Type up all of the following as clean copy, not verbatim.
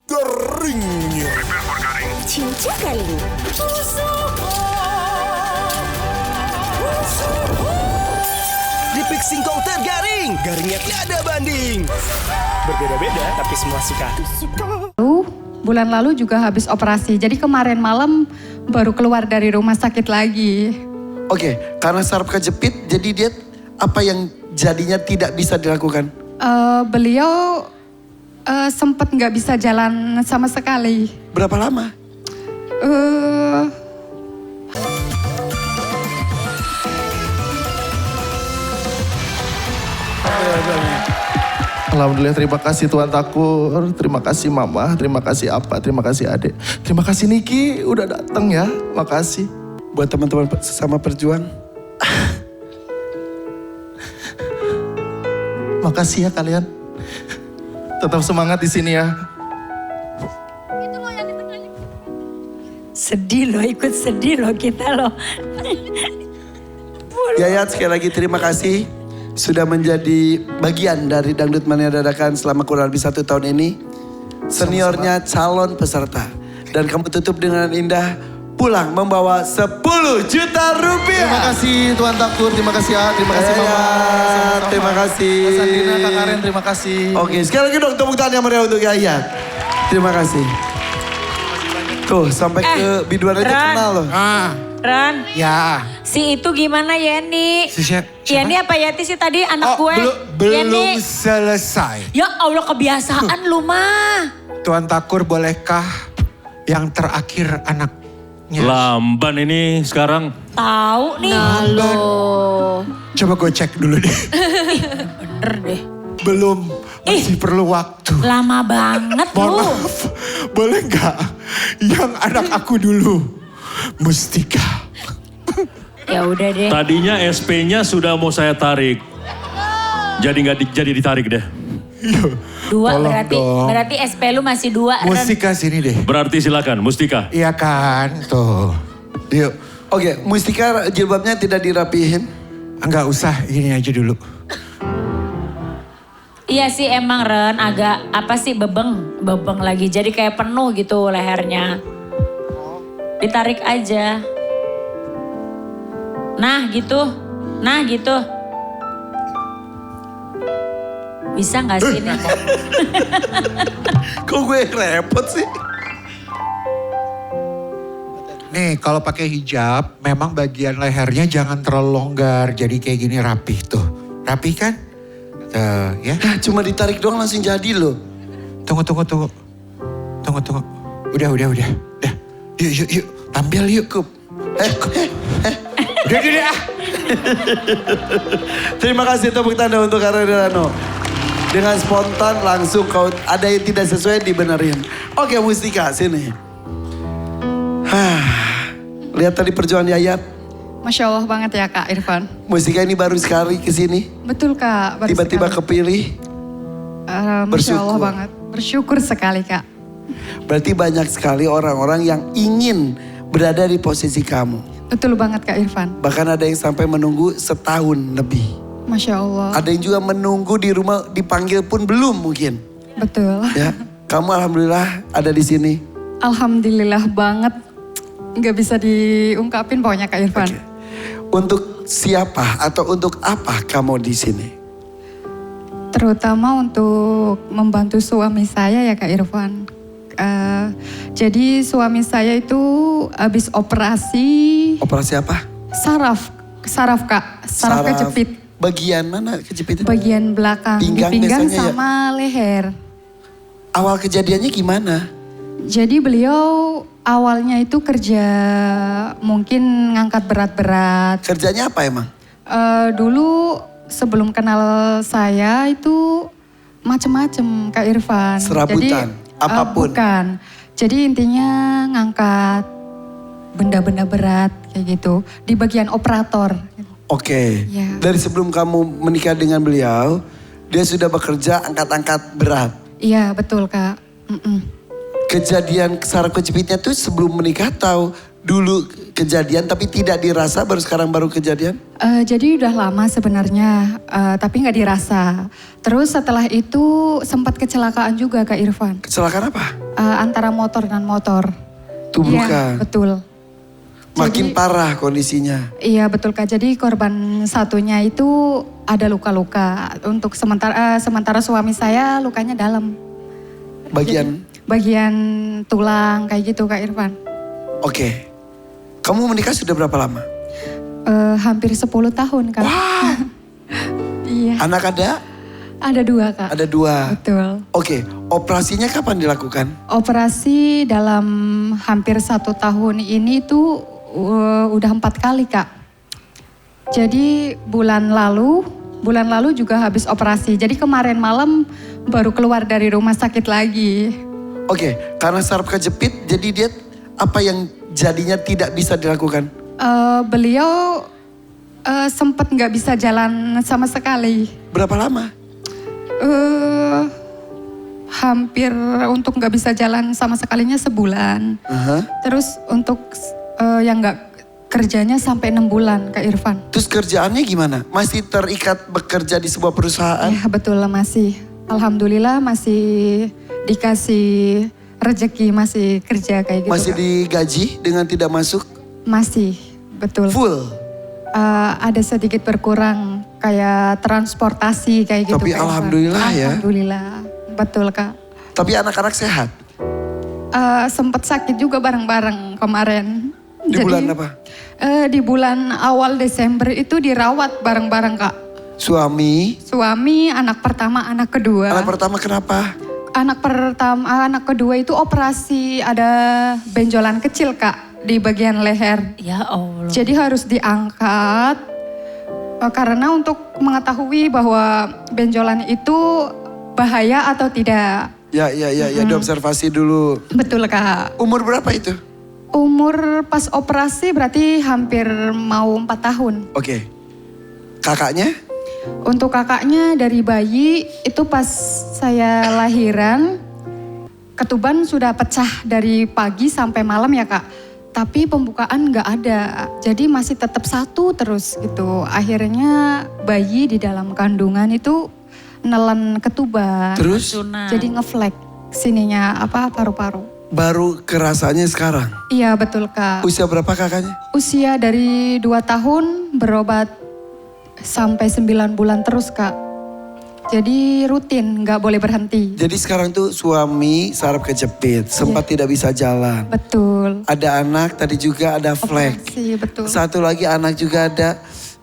Garing. Cinca garing. Keripik singkong tergaring. Garingnya tiada banding. Berbeda-beda tapi semua suka. Bulan lalu juga habis operasi, jadi kemarin malam baru keluar dari rumah sakit lagi. Oke, karena saraf kejepit, jadi dia apa yang jadinya tidak bisa dilakukan? Beliau sempat nggak bisa jalan sama sekali. Berapa lama? Alhamdulillah, terima kasih Tuan Takur, terima kasih Mama, terima kasih Apa, terima kasih Adek. Terima kasih Niki udah datang ya, makasih. Buat teman-teman sesama perjuang. Makasih ya kalian. Tetap semangat di sini ya. Sedih loh, ikut sedih loh kita loh. Yayat sekali lagi terima kasih. Sudah menjadi bagian dari Dangdut Mania Dadakan selama kurang lebih 1 tahun ini. Seniornya calon peserta. Dan kamu tutup dengan indah. Pulang membawa 10 juta rupiah. Terima kasih Tuan Takur, terima kasih ya, terima kasih Mama. Sama-sama. Terima kasih. Mas Andina, Kak Karen, terima kasih. Oke, sekali lagi dong tepuk tangan yang meriah untuk Yayat. Terima kasih. Tuh, sampai ke biduan aja kenal loh. Ran, Ya, si itu gimana Yeni? siapa? Yeni apa Yati sih tadi anak gue? belum Yeni. selesai. Ya Allah kebiasaan lu mah. Tuan Takur, bolehkah yang terakhir anaknya? Lamban ini sekarang. Tahu nih. Coba gue cek dulu deh. Bener deh. Belum, masih perlu waktu. Lama banget Mohon lu. maaf, boleh nggak yang anak aku dulu? Mustika. Ya udah deh. Tadinya SP-nya sudah mau saya tarik. Jadi nggak jadi ditarik deh. Dua Tolong berarti dong. SP lu masih 2. Ran. Mustika sini deh. Berarti silakan Mustika. Iya kan, tuh. Yuk, Oke, Mustika jilbabnya tidak dirapihin. nggak usah, gini aja dulu. Iya sih emang Ren agak apa sih bebeng lagi. Jadi kayak penuh gitu lehernya. Ditarik aja. Nah gitu. Bisa gak sih ini? Kok gue yang repot sih? Nih, kalau pakai hijab, memang bagian lehernya jangan terlalu longgar. Jadi kayak gini rapih tuh. Rapih kan? Tuh, ya. Nah, cuma ditarik doang langsung jadi loh. Tunggu. Udah. Udah. Yuk. Tampil yuk. Cukup. Udah. Terima kasih tepuk tanda untuk Karen Delano. Dengan spontan langsung kau ada yang tidak sesuai dibenerin. Oke Mustika sini. Lihat tadi perjuangan Yayat. Masya Allah banget ya Kak Irfan. Mustika ini baru sekali kesini. Betul Kak. baru Tiba-tiba sekali. kepilih. Masya Allah bersyukur. banget. Bersyukur sekali Kak. Berarti banyak sekali orang-orang yang ingin berada di posisi kamu. Betul banget Kak Irfan. Bahkan ada yang sampai menunggu setahun lebih. Masya Allah. Ada yang juga menunggu di rumah dipanggil pun belum mungkin. Betul. Ya, kamu alhamdulillah ada di sini. Alhamdulillah banget. Nggak bisa diungkapin pokoknya Kak Irfan. Oke. Untuk siapa atau untuk apa kamu di sini? Terutama untuk membantu suami saya ya Kak Irfan. Jadi suami saya itu habis operasi Operasi apa? saraf Kak. Saraf kejepit. Bagian mana kejepit? Bagian belakang, Pinggang di pinggang biasanya ya? sama leher. Awal kejadiannya gimana? Jadi beliau awalnya itu kerja mungkin ngangkat berat-berat. Kerjanya apa emang? Dulu sebelum kenal saya itu macem-macem Kak Irfan. Serabutan, apapun. Bukan. Jadi intinya ngangkat benda-benda berat kayak gitu di bagian operator. Oke. Ya. Dari sebelum kamu menikah dengan beliau, dia sudah bekerja angkat-angkat berat. Iya betul Kak. Kejadian saraf kejepitnya tuh sebelum menikah tahu dulu kejadian tapi tidak dirasa baru kejadian? Jadi udah lama sebenarnya, tapi nggak dirasa. Terus setelah itu sempat kecelakaan juga Kak Irfan. Kecelakaan apa? antara motor dan motor. Tubuh Iya, Kak. betul. Makin Jadi- parah kondisinya. Iya betul Kak. Jadi korban satunya itu ada luka-luka. Untuk sementara suami saya lukanya dalam. Bagian, Bagian tulang kayak gitu Kak Irfan. oke. Kamu menikah sudah berapa lama? Hampir 10 tahun Kak. Iya. Anak ada? Ada 2 Kak. Ada 2. Betul. Oke, operasinya kapan dilakukan? Operasi dalam hampir 1 tahun ini tuh udah 4 kali Kak. Jadi bulan lalu juga habis operasi. Jadi kemarin malam baru keluar dari rumah sakit lagi. Oke, karena saraf kejepit, jadi dia apa yang jadinya tidak bisa dilakukan? Beliau sempat nggak bisa jalan sama sekali. Berapa lama? Hampir untuk nggak bisa jalan sama sekalinya sebulan. Aha. Terus untuk yang nggak kerjanya sampai 6 bulan Kak Irfan. Terus kerjaannya gimana? Masih terikat bekerja di sebuah perusahaan? Ya betul masih. Alhamdulillah masih dikasih rezeki, masih kerja kayak gitu. Masih Kak. digaji dengan tidak masuk? Masih, betul. Full? Ada sedikit berkurang kayak transportasi kayak gitu. Tapi Kak Irfan. alhamdulillah ya. Alhamdulillah, betul Kak. Tapi anak-anak sehat? Sempat sakit juga bareng-bareng kemarin. Di bulan apa? Di bulan awal Desember itu dirawat bareng-bareng Kak. Suami? Suami, anak pertama, anak kedua. Anak pertama kenapa? Anak kedua itu operasi ada benjolan kecil Kak di bagian leher. Ya Allah. Jadi harus diangkat karena untuk mengetahui bahwa benjolan itu bahaya atau tidak. Ya, diobservasi dulu. Betul Kak. Umur berapa itu? Umur pas operasi berarti hampir mau 4 tahun. Oke. Kakaknya? Untuk kakaknya dari bayi itu pas saya lahiran, ketuban sudah pecah dari pagi sampai malam ya Kak. Tapi pembukaan nggak ada, jadi masih tetap 1 terus gitu. Akhirnya bayi di dalam kandungan itu nelen ketuban. Terus? Jadi ngeflek sininya paru-paru. Baru kerasanya sekarang? Iya betul Kak. Usia berapa kakaknya? Usia dari 2 tahun berobat sampai 9 bulan terus Kak. Jadi rutin, nggak boleh berhenti. Jadi sekarang tuh suami saraf kejepit, sempat tidak bisa jalan. Betul. Ada anak, tadi juga ada flek. Operasi, betul. Satu lagi anak juga ada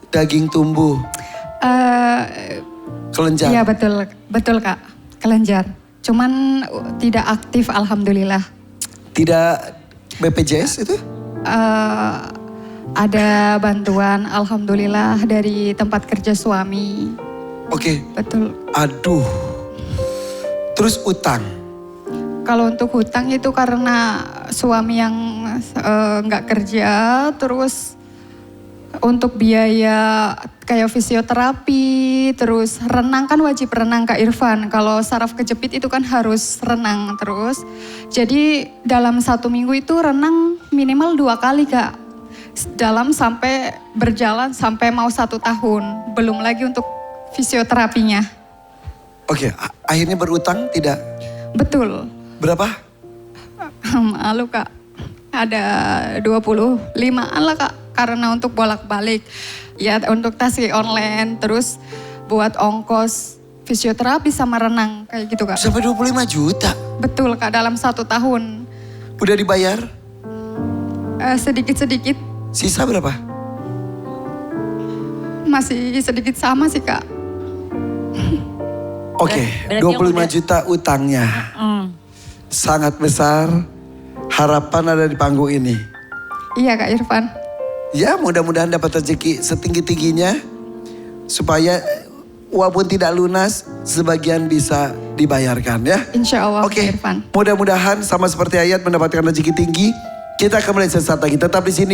daging tumbuh, kelenjar. Iya betul Kak, kelenjar. Cuman tidak aktif alhamdulillah. Tidak BPJS itu? Ada bantuan alhamdulillah dari tempat kerja suami. Oke. Betul. Aduh. Terus utang. Kalau untuk hutang itu karena suami yang nggak kerja, terus untuk biaya kayak fisioterapi, terus renang kan wajib renang Kak Irfan. Kalau saraf kejepit itu kan harus renang terus. Jadi dalam 1 minggu itu renang minimal 2 kali Kak. Dalam sampai berjalan sampai mau 1 tahun. Belum lagi untuk fisioterapinya. Oke, akhirnya berutang tidak? Betul. Berapa? Malu Kak. Ada 25-an lah Kak. Karena untuk bolak-balik. Ya untuk taksi online. Terus buat ongkos fisioterapi sama renang. Kayak gitu Kak. Sampai 25 juta? Betul Kak, dalam 1 tahun. Udah dibayar? Sedikit-sedikit. Sisa berapa? Masih sedikit sama sih Kak. Oke, Berarti 25 yang udah- juta utangnya. Sangat besar. Harapan ada di panggung ini. Iya Kak Irfan. Ya mudah-mudahan dapat rezeki setinggi-tingginya. Supaya walaupun tidak lunas, sebagian bisa dibayarkan ya. Insya Allah Oke, Kak Irfan. mudah-mudahan sama seperti Ayat mendapatkan rezeki tinggi. Kita kembali sesaat lagi, tetap di sini.